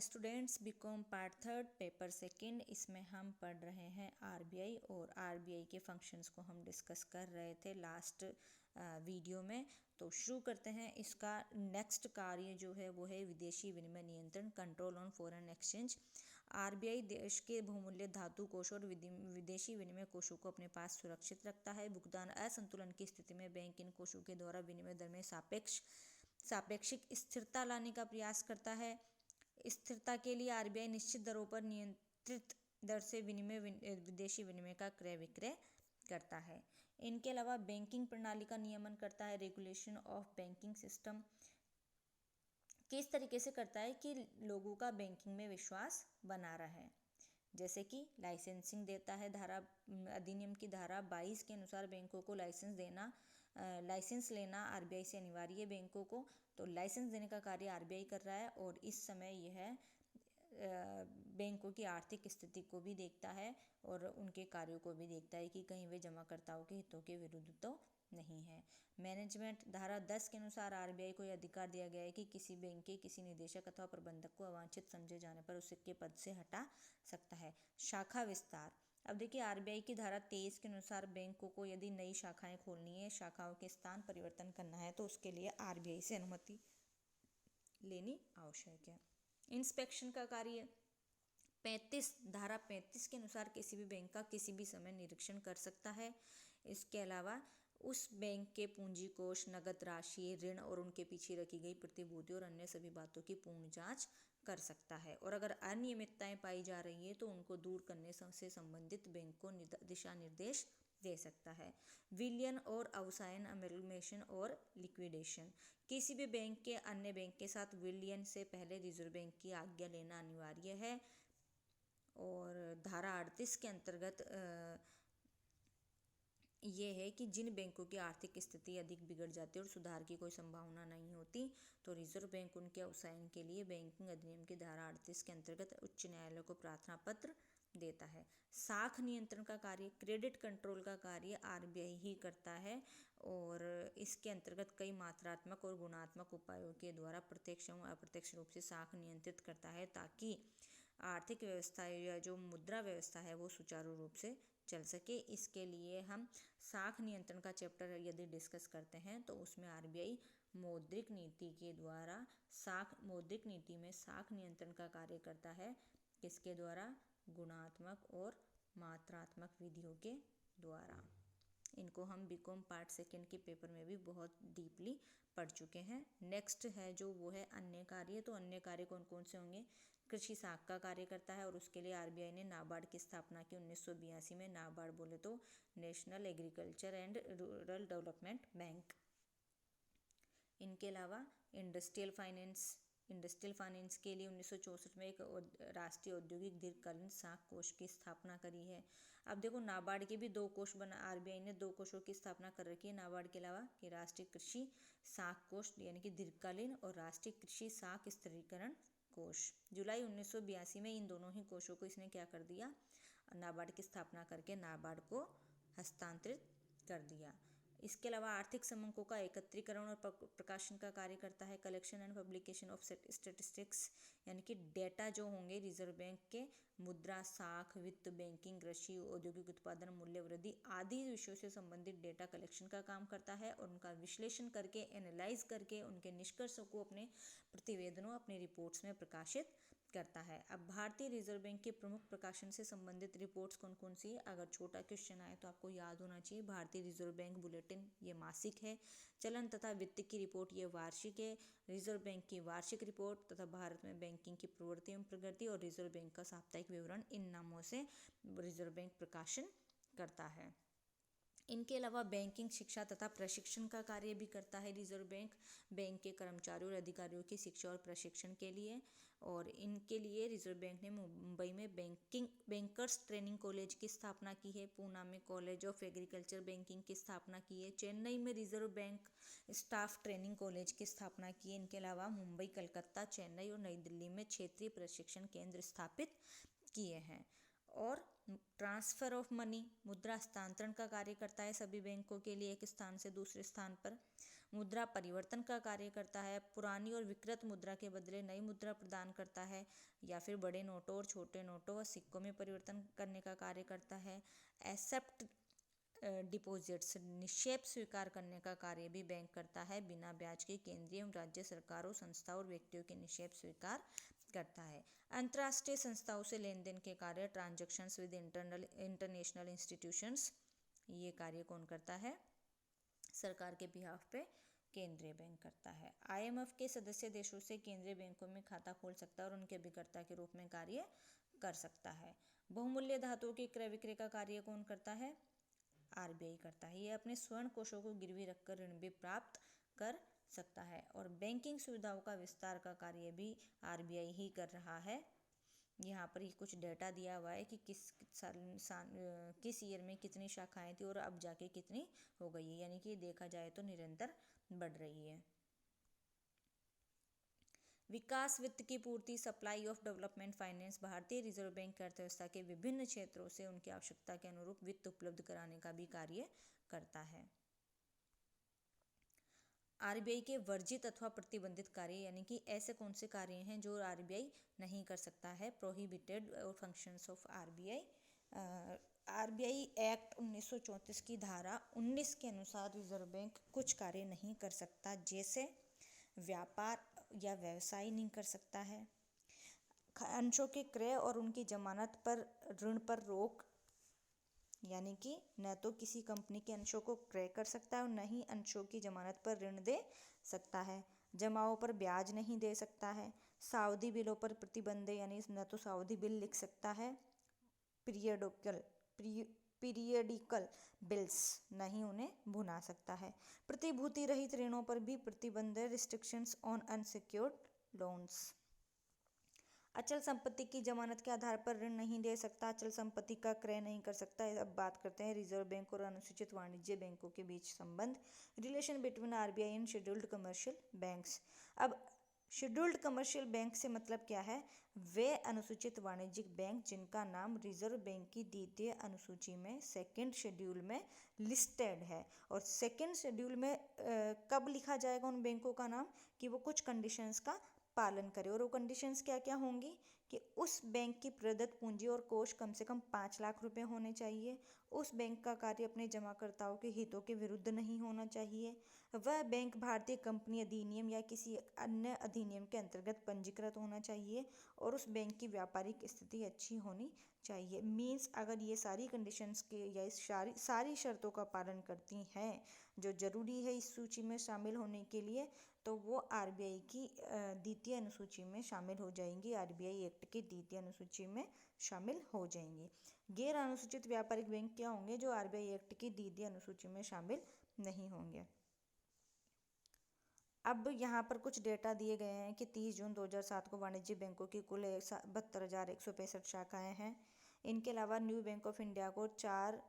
Students BCom part third paper second, इसमें हम पढ़ रहे हैं आरबीआई और आरबीआई के फंक्शंस को हम डिस्कस कर रहे थे लास्ट वीडियो में। तो शुरू करते हैं। इसका नेक्स्ट कार्य जो है वो है विदेशी विनिमय नियंत्रण, control on foreign exchange. RBI देश के बहुमूल्य धातु कोषों और विदेशी विनिमय कोषों को अपने पास सुरक्षित रखता है। भुगतान असंतुलन की स्थिति में बैंक इन कोषों के द्वारा विनिमय दर में सापेक्षिक स्थिरता लाने का प्रयास करता है। स्थिरता के लिए आरबीआई निश्चित दरों पर नियंत्रित दर से विदेशी विनिमय का क्रय विक्रय करता है। इनके अलावा बैंकिंग प्रणाली का नियमन करता है। रेगुलेशन ऑफ बैंकिंग सिस्टम किस तरीके से करता है कि लोगों का बैंकिंग में विश्वास बना रहे, जैसे कि लाइसेंसिंग देता है। अधिनियम की धारा 22 के अनुसार बैंकों को लाइसेंस लेना आरबीआई से अनिवार्य है। बैंकों को तो लाइसेंस देने का कार्य आरबीआई कर रहा है और इस समय यह बैंकों की आर्थिक स्थिति को भी देखता है और उनके कार्यों को भी देखता है कि कहीं वे जमाकर्ताओं के हितों के विरुद्ध तो नहीं है। मैनेजमेंट धारा 10 के अनुसार आरबीआई को यह अधिकार दिया गया है कि किसी बैंक के किसी निदेशक अथवा प्रबंधक को अवांछित समझे जाने पर उसके पद से हटा सकता है। शाखा विस्तार, अब देखिए आरबीआई की धारा 23 के अनुसार बैंकों को यदि नई शाखाएं खोलनी है, शाखाओं के स्थान परिवर्तन करना है तो उसके लिए आरबीआई से अनुमति लेनी आवश्यक है। इंस्पेक्शन का कार्य धारा 35 के अनुसार किसी भी बैंक का किसी भी समय निरीक्षण कर सकता है। इसके अलावा उस बैंक के पूंजी कोष, नगद राशि, ऋण और उनके पीछे रखी गई प्रतिभूति और अन्य सभी बातों की पूर्ण जांच कर सकता है। और अगर अनियमितताएं पाई जा रही है तो उनको दूर करने से संबंधित बैंक को दिशा निर्देश दे सकता है। विलयन और अवसायन, अमेलगमेशन और लिक्विडेशन, किसी भी बैंक के अन्य बैंक के साथ विलयन से पहले रिजर्व बैंक की आज्ञा लेना अनिवार्य है। और धारा 38 के अंतर्गत ये है कि जिन बैंकों की आर्थिक स्थिति अधिक बिगड़ जाती है और सुधार की कोई संभावना नहीं होती तो रिजर्व बैंक उनके अवसायन के लिए बैंकिंग अधिनियम की धारा 38 के अंतर्गत उच्च न्यायालय को प्रार्थना पत्र देता है। साख नियंत्रण का कार्य, क्रेडिट कंट्रोल का कार्य आरबीआई ही करता है और इसके अंतर्गत कई मात्रात्मक और गुणात्मक उपायों के द्वारा प्रत्यक्ष एवं अप्रत्यक्ष रूप से साख नियंत्रित करता है ताकि आर्थिक व्यवस्था या जो मुद्रा व्यवस्था है वो सुचारू रूप से चल सके। इसके लिए हम साख नियंत्रण का चैप्टर यदि डिस्कस करते हैं तो उसमें आरबीआई मौद्रिक नीति के द्वारा मौद्रिक नीति में साख नियंत्रण का कार्य करता है। किसके द्वारा? गुणात्मक और मात्रात्मक विधियों के द्वारा। इनको हम बीकॉम पार्ट सेकंड के पेपर में भी बहुत डीपली पढ़ चुके हैं। नेक्स्ट है जो वो है अन्य कार्य। तो अन्य कार्य कौन कौन से होंगे? कृषि साख का कार्य करता है और उसके लिए आरबीआई ने नाबार्ड की स्थापना की 1982 में। नाबार्ड बोले तो national agriculture and rural development bank. इनके अलावा इंडस्ट्रियल फाइनेंस के लिए 1964 में एक राष्ट्रीय औद्योगिक दीर्घकालीन साख कोष की स्थापना करी है। अब देखो नाबार्ड के भी 2 कोष बना, आरबीआई ने 2 कोषों की स्थापना कर रखी है नाबार्ड के अलावा, कि राष्ट्रीय कृषि साख कोष यानी कि दीर्घकालीन और राष्ट्रीय कृषि साख स्थिरीकरण कोष। जुलाई 1982 में इन दोनों ही कोषों को इसने क्या कर दिया? नाबार्ड की स्थापना करके नाबार्ड को हस्तांतरित कर दिया। इसके अलावा आर्थिक समंकों का एकत्रीकरण और प्रकाशन का कार्य करता है। Collection and publication of statistics, यानी कि डेटा जो होंगे रिजर्व बैंक के मुद्रा, साख, वित्त, बैंकिंग, कृषि, औद्योगिक उत्पादन, मूल्य वृद्धि आदि विषयों से संबंधित डेटा कलेक्शन का काम करता है और उनका विश्लेषण करके, एनालाइज करके उनके निष्कर्षों को अपने प्रतिवेदनों, अपने रिपोर्ट्स में प्रकाशित करता है। अब भारतीय रिजर्व बैंक के प्रमुख प्रकाशन से संबंधित रिपोर्ट्स कौन कौन सी है? अगर छोटा क्वेश्चन आए तो आपको याद होना चाहिए। भारतीय रिजर्व बैंक बुलेटिन ये मासिक है। चलन तथा वित्त की रिपोर्ट ये वार्षिक है। रिजर्व बैंक की वार्षिक रिपोर्ट तथा भारत में बैंकिंग की प्रवृत्ति एवं प्रगति और रिजर्व बैंक का साप्ताहिक विवरण, इन नामों से रिजर्व बैंक प्रकाशन करता है। इनके अलावा बैंकिंग शिक्षा तथा प्रशिक्षण का कार्य भी करता है रिजर्व बैंक, बैंक के कर्मचारियों और अधिकारियों की शिक्षा और प्रशिक्षण के लिए। और इनके लिए रिजर्व बैंक ने मुंबई में बैंकर्स ट्रेनिंग कॉलेज की स्थापना की है। पूना में कॉलेज ऑफ एग्रीकल्चर बैंकिंग की स्थापना की है। चेन्नई में reserve bank staff training college की स्थापना की है। इनके अलावा मुंबई, कलकत्ता, चेन्नई और नई दिल्ली में क्षेत्रीय प्रशिक्षण केंद्र स्थापित किए हैं। और ट्रांसफर ऑफ मनी, मुद्रा हस्तांतरण का कार्य करता है सभी बैंकों के लिए एक स्थान से दूसरे स्थान पर। मुद्रा परिवर्तन का कार्य करता है, पुरानी और विकृत मुद्रा के बदले नई मुद्रा प्रदान करता है, या फिर बड़े नोटों और छोटे नोटों व सिक्कों में परिवर्तन करने का कार्य करता है। एक्सेप्ट डिपॉजिट्स, निक्षेप स्वीकार करने का कार्य भी बैंक करता है। बिना ब्याज के केंद्रीय एवं राज्य सरकारों, संस्थाओं और व्यक्तियों के निक्षेप स्वीकार करता है। अंतर्राष्ट्रीय संस्थाओं से लेन देन के कार्य, ट्रांजैक्शंस विद इंटरनेशनल इंस्टीट्यूशंस, ये कार्य कौन करता है? सरकार के बिहाफ पे केंद्रीय बैंक करता है। IMF के सदस्य देशों से केंद्रीय बैंकों में खाता खोल सकता है और उनके अभिकर्ता के रूप में कार्य कर सकता है। बहुमूल्य धातुओं के क्रय विक्रय का कार्य कौन करता है? RBI करता है। ये अपने स्वर्ण कोषों को गिरवी रखकर ऋण भी प्राप्त कर सकता है। और बैंकिंग सुविधाओं का विस्तार का कार्य भी RBI ही कर रहा है। यहाँ पर कुछ डेटा दिया हुआ है कि किस ईयर में कितनी शाखाएं थी और अब जाके कितनी हो गई है, यानी कि देखा जाए तो निरंतर बढ़ रही है। विकास वित्त की पूर्ति, सप्लाई ऑफ डेवलपमेंट फाइनेंस, भारतीय रिजर्व बैंक की अर्थव्यवस्था के विभिन्न क्षेत्रों से उनकी आवश्यकता के अनुरूप वित्त उपलब्ध कराने का भी कार्य करता है। RBI के वर्जित अथवा प्रतिबंधित कार्य, यानी कि ऐसे कौन से कार्य हैं जो RBI नहीं कर सकता है? Prohibited functions of RBI। RBI act 1934 की धारा 19 के अनुसार रिजर्व बैंक कुछ कार्य नहीं कर सकता, जैसे व्यापार या व्यवसाय नहीं कर सकता है, अंशों के क्रय और उनकी जमानत पर ऋण पर रोक, यानी कि न तो किसी कंपनी के अंशों को क्रय कर सकता है और न ही अंशों की जमानत पर ऋण दे सकता है, जमाओं पर ब्याज नहीं दे सकता है, सावधि बिलों पर प्रतिबंध, यानी न तो सावधि बिल लिख सकता है, पीरियडिकल बिल्स नहीं उन्हें भुना सकता है, प्रतिभूति रहित ऋणों पर भी प्रतिबंध, रिस्ट्रिक्शंस ऑन अनसिक्योर्ड लोन्स। अचल संपत्ति की जमानत के आधार पर ऋण नहीं दे सकता, अचल संपत्ति का क्रय नहीं कर सकता। अब बात करते हैं रिजर्व बैंक और अनुसूचित वाणिज्य बैंकों के बीच संबंध, relation between RBI and scheduled commercial banks. अब शेड्यूल्ड कमर्शियल बैंक से मतलब क्या है? वे अनुसूचित वाणिज्यिक बैंक जिनका नाम रिजर्व बैंक की द्वितीय अनुसूची में सेकेंड शेड्यूल में लिस्टेड है। और सेकेंड शेड्यूल में कब लिखा जाएगा उन बैंकों का नाम? कि वो कुछ कंडीशंस का पालन करे। और वो कंडीशंस क्या क्या होंगी? कि उस बैंक की प्रदत्त पूंजी और कोष कम से कम 5 लाख रुपए होने चाहिए, उस बैंक का कार्य अपने जमाकर्ताओं के हितों के विरुद्ध नहीं होना चाहिए, वह बैंक भारतीय कंपनी अधिनियम या किसी अन्य अधिनियम के अंतर्गत पंजीकृत होना चाहिए, और उस बैंक की व्यापारिक स्थिति अच्छी होनी चाहिए। मीन्स अगर ये सारी कंडीशंस के या इस सारी शर्तों का पालन करती हैं जो जरूरी है इस सूची में शामिल होने के लिए, तो वो RBI की द्वितीय अनुसूची में शामिल हो जाएंगी, RBI एक्ट की द्वितीय अनुसूची में शामिल हो जाएंगी। गैर अनुसूचित व्यापारिक बैंक क्या होंगे? जो RBI एक्ट की द्वितीय अनुसूची में शामिल नहीं होंगे। अब यहाँ पर कुछ डेटा दिए गए हैं कि 30 जून 2007 को वाणिज्य बैंकों की कुल 72,165 शाखाएं हैं। इनके अलावा न्यू बैंक ऑफ इंडिया को 4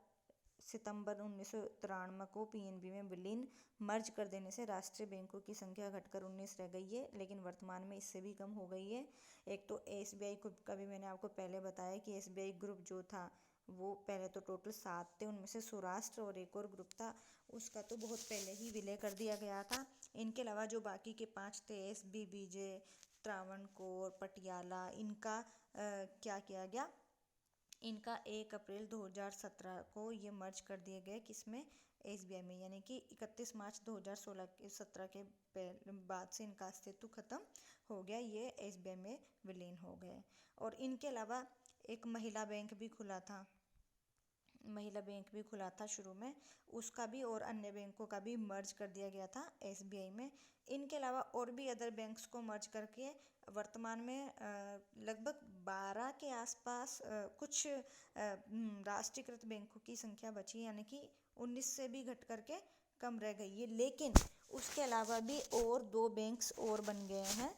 सितंबर 1993 को PNB में विलीन मर्ज कर देने से राष्ट्रीय बैंकों की संख्या घटकर 19 रह गई है, लेकिन वर्तमान में इससे भी कम हो गई है। एक तो SBI ग्रुप का भी मैंने आपको पहले बताया कि SBI ग्रुप जो था वो पहले तो टोटल 7 थे, उनमें से सौराष्ट्र और एक और ग्रुप था, उसका तो बहुत पहले ही विलय कर दिया गया था। इनके अलावा जो बाकी के 5 थे SBBJ, त्रावणकोर, पटियाला, इनका क्या किया गया? इनका 1 अप्रैल 2017 को ये मर्ज कर दिए गए, किसमें? SBI में, यानी कि 31 मार्च 2017 के बाद से इनका अस्तित्व खत्म हो गया, ये SBI में विलीन हो गए। और इनके अलावा एक महिला बैंक भी खुला था शुरू में, उसका भी और अन्य बैंकों का भी मर्ज कर दिया गया था SBI में। इनके अलावा और भी अदर बैंक्स को मर्ज करके वर्तमान में लगभग 12 के आसपास कुछ राष्ट्रीयकृत बैंकों की संख्या बची, यानी कि 19 से भी घट करके कम रह गई है। लेकिन उसके अलावा भी और 2 बैंक्स और बन गए हैं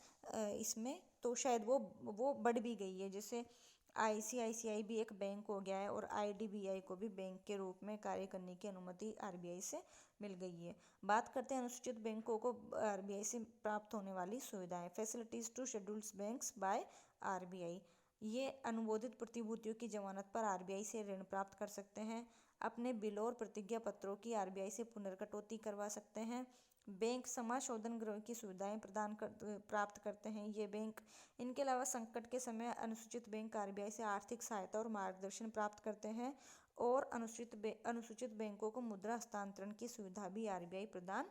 इसमें, तो शायद वो बढ़ भी गई है, जैसे ICICI भी एक बैंक हो गया है और IDBI को भी बैंक के रूप में कार्य करने की अनुमति RBI से मिल गई है। बात करते हैं अनुसूचित बैंकों को RBI से प्राप्त होने वाली सुविधाएं। Facilities to scheduled banks by RBI। ये अनुमोदित प्रतिभूतियों की जमानत पर RBI से ऋण प्राप्त कर सकते हैं, अपने बिलों और प्रतिज्ञा पत्रों की RBI से पुनर्कटौती करवा सकते हैं, बैंक समाशोधन गृह की सुविधाएं प्राप्त करते हैं ये बैंक। इनके अलावा संकट के समय अनुसूचित बैंक आरबीआई से आर्थिक सहायता और मार्गदर्शन प्राप्त करते हैं और अनुसूचित बैंकों को मुद्रा हस्तांतरण की सुविधा भी आरबीआई प्रदान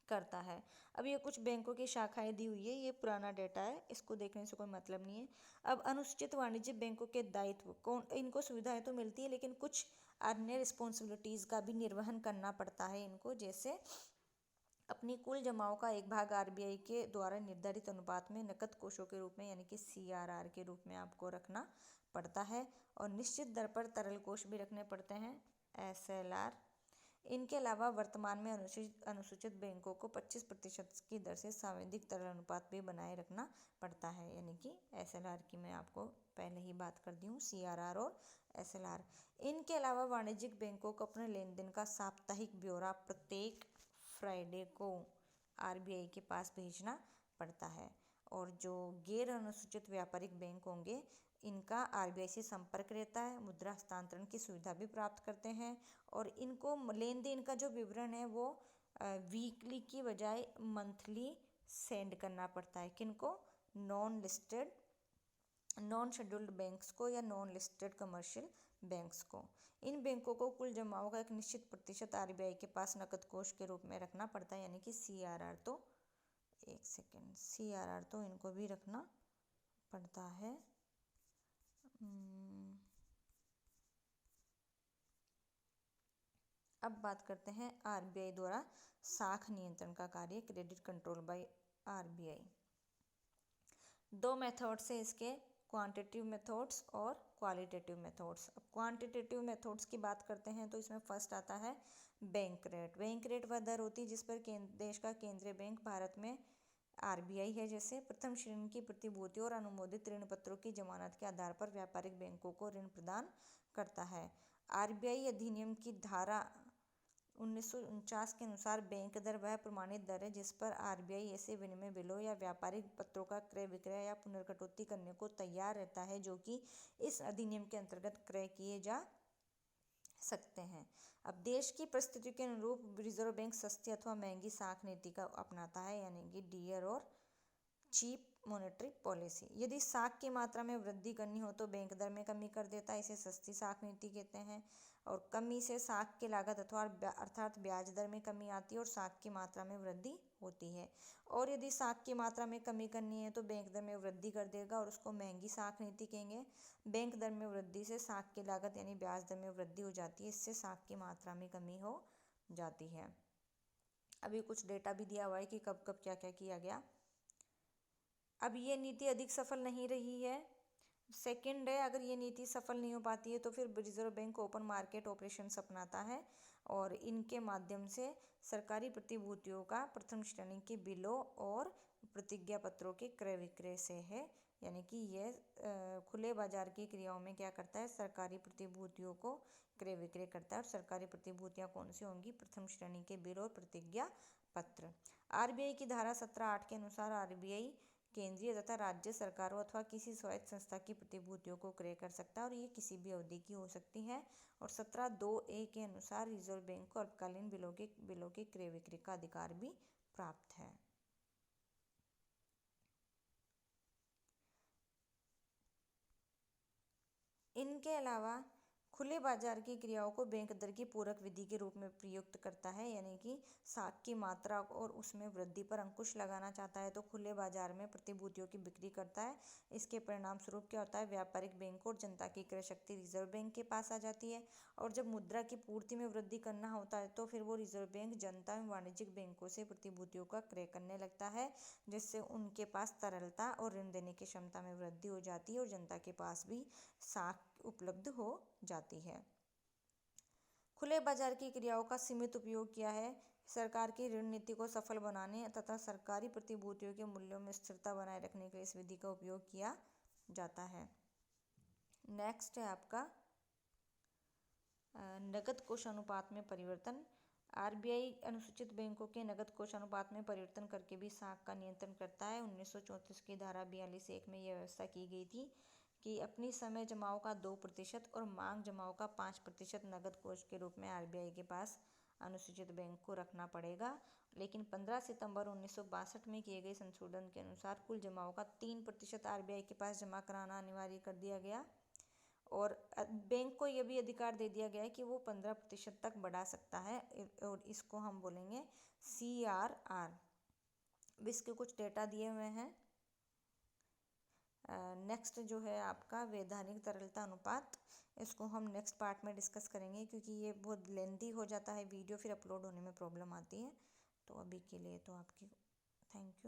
करता है। अब ये कुछ बैंकों की शाखाएं दी हुई है, ये पुराना डेटा है, इसको देखने से कोई मतलब नहीं है। अब अनुसूचित वाणिज्यिक बैंकों के दायित्व कौन, इनको सुविधाएं तो मिलती है लेकिन कुछ अन्य रिस्पॉन्सिबिलिटीज़ का भी निर्वहन करना पड़ता है इनको, जैसे अपनी कुल जमाओं का एक भाग आरबीआई के द्वारा निर्धारित अनुपात में नकद कोषों के रूप में यानी कि सीआरआर के रूप में आपको रखना पड़ता है और निश्चित दर पर तरल कोष भी रखने पड़ते हैं, एसएलआर। इनके अलावा वर्तमान में अनुसूचित बैंकों को 25% की दर से सांविधिक तरल अनुपात भी बनाए रखना पड़ता है, यानी कि एसएलआर की मैं आपको पहले ही बात कर दी हूँ, सीआरआर और एसएलआर। इनके अलावा वाणिज्यिक बैंकों को अपने लेन देन का साप्ताहिक ब्यौरा प्रत्येक फ्राइडे को आरबीआई के पास भेजना पड़ता है और जो गैर अनुसूचित व्यापारिक बैंक होंगे इनका आरबीआई से संपर्क रहता है, मुद्रा हस्तांतरण की सुविधा भी प्राप्त करते हैं और इनको लेन देन का जो विवरण है वो वीकली की बजाय मंथली सेंड करना पड़ता है। किनको? नॉन शेड्यूल्ड बैंक्स को या नॉन लिस्टेड कमर्शियल बैंक्स को। इन बैंकों को कुल जमाओं का एक निश्चित प्रतिशत आरबीआई के पास नकद कोष के रूप में रखना पड़ता है, यानी कि सीआरआर तो सीआरआर तो इनको भी रखना पड़ता है। अब बात करते हैं आरबीआई द्वारा साख नियंत्रण का कार्य, क्रेडिट कंट्रोल बाय आरबीआई। दो मेथड्स है इसके, क्वांटिटेटिव मेथड्स और क्वालिटेटिव मेथड्स। अब क्वांटिटेटिव मेथड्स की बात करते हैं तो इसमें फर्स्ट आता है बैंक रेट। बैंक रेट वह दर होती है जिस पर देश का केंद्रीय बैंक, भारत में आरबीआई है जैसे, प्रथम श्रेणी की प्रतिभूतियों और अनुमोदित ऋण पत्रों की जमानत के आधार पर व्यापारिक बैंकों को ऋण प्रदान करता है। आरबीआई अधिनियम की धारा 1949 के अनुसार बैंक दर वह प्रमाणित दर है जिस पर आरबीआई ऐसे विनिमय बिलों या व्यापारिक पत्रों का क्रय विक्रय या पुनर्कटौती करने को तैयार रहता है जो कि इस अधिनियम के अंतर्गत क्रय किए जा सकते हैं। अब देश की परिस्थिति के अनुरूप रिजर्व बैंक सस्ती अथवा महंगी साख नीति का अपनाता है, यानी कि डियर और चीप मॉनेटरी पॉलिसी। यदि साख की मात्रा में वृद्धि करनी हो तो बैंक दर में कमी कर देता है, इसे सस्ती साख नीति कहते हैं। और कमी से साख की लागत अथवा अर्थात ब्याज दर में कमी आती है और साख की मात्रा में वृद्धि होती है। और यदि साख की मात्रा में कमी करनी है तो बैंक दर में वृद्धि कर देगा और उसको महंगी साख नीति कहेंगे। बैंक दर में वृद्धि से साख की लागत यानी ब्याज दर में वृद्धि हो जाती है, इससे साख की मात्रा में कमी हो जाती है। अभी कुछ डेटा भी दिया हुआ है कि कब कब क्या क्या किया गया। अब ये नीति अधिक सफल नहीं रही है। सेकंड है, अगर ये नीति सफल नहीं हो पाती है तो फिर reserve bank open market operations अपनाता है और इनके माध्यम से सरकारी प्रतिभूतियों का प्रथम श्रेणी के बिलों और प्रतिज्ञा पत्रों के क्रय विक्रय से है, यानी कि यह खुले बाजार की क्रियाओं में क्या करता है, सरकारी प्रतिभूतियों को क्रय विक्रय करता है। और सरकारी प्रतिभूतियां कौन सी होंगी? प्रथम श्रेणी के बिल और प्रतिज्ञा पत्र। आरबीआई की धारा 17(8) के अनुसार आरबीआई केंद्रीय तथा राज्य सरकारों अथवा किसी स्वायत्त संस्था की प्रतिभूतियों को क्रय कर सकता है और ये किसी भी अवधि की हो सकती है। और 17(2)(a) के अनुसार रिजर्व बैंक को अल्पकालीन बिलों के क्रय विक्रय का अधिकार भी प्राप्त है। इनके अलावा खुले बाजार की क्रियाओं को बैंक दर की पूरक विधि के रूप में प्रयुक्त करता है, यानी कि साख की मात्रा और उसमें वृद्धि पर अंकुश लगाना चाहता है तो खुले बाजार में प्रतिभूतियों की बिक्री करता है। इसके परिणाम स्वरूप क्या होता है, व्यापारिक बैंक और जनता की क्रय शक्ति रिजर्व बैंक के पास आ जाती है। और जब मुद्रा की पूर्ति में वृद्धि करना होता है तो फिर वो रिजर्व बैंक जनता एवं वाणिज्यिक बैंकों से प्रतिभूतियों का क्रय करने लगता है, जिससे उनके पास तरलता और ऋण देने की क्षमता में वृद्धि हो जाती है और जनता के पास भी साख उपलब्ध हो जाती है। खुले बाजार की क्रियाओं का सीमित उपयोग किया है सरकार की ऋण नीति को सफल बनाने तथा सरकारी प्रतिभूतियों के मूल्यों में स्थिरता बनाए रखने के लिए इस विधि का उपयोग किया जाता है। नेक्स्ट है आपका नगद कोष अनुपात में परिवर्तन। आरबीआई अनुसूचित बैंकों के नगद कोष अनुपात में परिवर्तन करके भी साख का नियंत्रण करता है। 1934 की धारा 42(1) में यह व्यवस्था की गई थी कि अपनी समय जमाओं का 2% और मांग जमाओं का 5% नगद कोष के रूप में आरबीआई के पास अनुसूचित बैंक को रखना पड़ेगा। लेकिन 15 सितंबर 1962 में किए गए संशोधन के अनुसार कुल जमाओं का 3% आरबीआई के पास जमा कराना अनिवार्य कर दिया गया। और बैंक को यह भी अधिकार दे दिया गया है कि वो 15% तक बढ़ा सकता है, और इसको हम बोलेंगे CRR। अब इसके कुछ डेटा दिए हुए हैं। नेक्स्ट जो है आपका वैधानिक तरलता अनुपात, इसको हम नेक्स्ट पार्ट में डिस्कस करेंगे, क्योंकि ये बहुत लेंथी हो जाता है वीडियो, फिर अपलोड होने में प्रॉब्लम आती है। तो अभी के लिए तो आपकी थैंक यू।